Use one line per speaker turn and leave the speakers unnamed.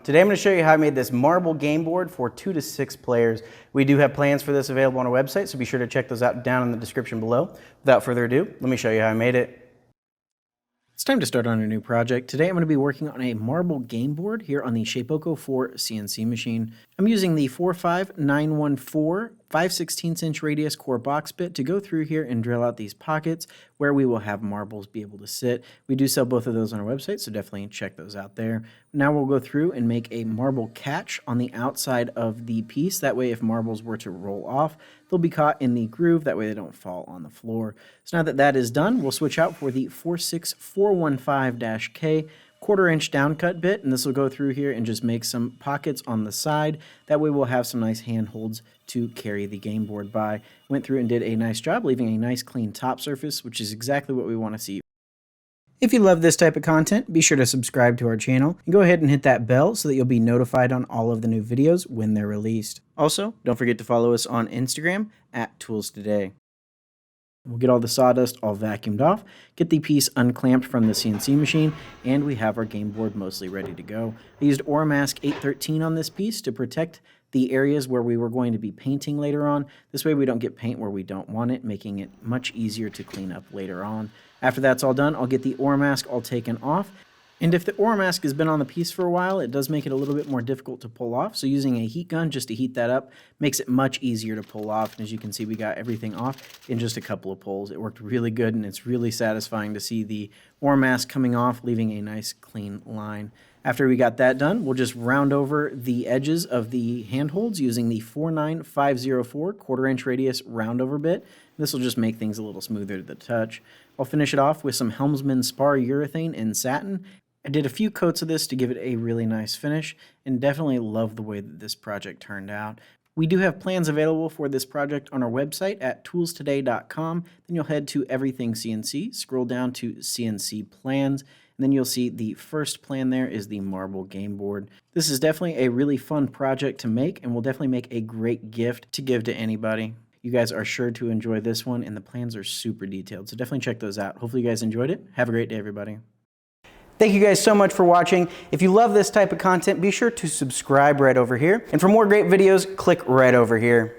Today I'm going to show you how I made this marble game board for 2 to 6 players. We do have plans for this available on our website, so be sure to check those out down in the description below. Without further ado, let me show you how I made it. It's time to start on a new project. Today I'm going to be working on a marble game board here on the Shapeoko 4 CNC machine. I'm using the 45914 5/16" radius core box bit to go through here and drill out these pockets where we will have marbles be able to sit. We do sell both of those on our website, so definitely check those out there. Now we'll go through and make a marble catch on the outside of the piece. That way if marbles were to roll off, they'll be caught in the groove. That way they don't fall on the floor. So now that that is done, we'll switch out for the 46415-K 1/4" downcut bit, and this will go through here and just make some pockets on the side. That way we'll have some nice handholds to carry the game board by. Went through and did a nice job leaving a nice clean top surface, which is exactly what we want to see. If you love this type of content, be sure to subscribe to our channel and go ahead and hit that bell so that you'll be notified on all of the new videos when they're released. Also, don't forget to follow us on Instagram at ToolsToday. We'll get all the sawdust all vacuumed off, get the piece unclamped from the CNC machine, and we have our game board mostly ready to go. I used Oramask 813 on this piece to protect the areas where we were going to be painting later on. This way we don't get paint where we don't want it, making it much easier to clean up later on. After that's all done, I'll get the Oramask all taken off. And if the Oramask has been on the piece for a while, it does make it a little bit more difficult to pull off. So using a heat gun just to heat that up makes it much easier to pull off. And as you can see, we got everything off in just a couple of pulls. It worked really good, and it's really satisfying to see the Oramask coming off, leaving a nice clean line. After we got that done, we'll just round over the edges of the handholds using the 49504 1/4" radius roundover bit. This will just make things a little smoother to the touch. I'll finish it off with some Helmsman Spar urethane and satin. I did a few coats of this to give it a really nice finish, and definitely love the way that this project turned out. We do have plans available for this project on our website at toolstoday.com. Then you'll head to Everything CNC, scroll down to CNC Plans, and then you'll see the first plan there is the marble game board. This is definitely a really fun project to make, and will definitely make a great gift to give to anybody. You guys are sure to enjoy this one, and the plans are super detailed, so definitely check those out. Hopefully you guys enjoyed it. Have a great day, everybody. Thank you guys so much for watching. If you love this type of content, be sure to subscribe right over here. And for more great videos, click right over here.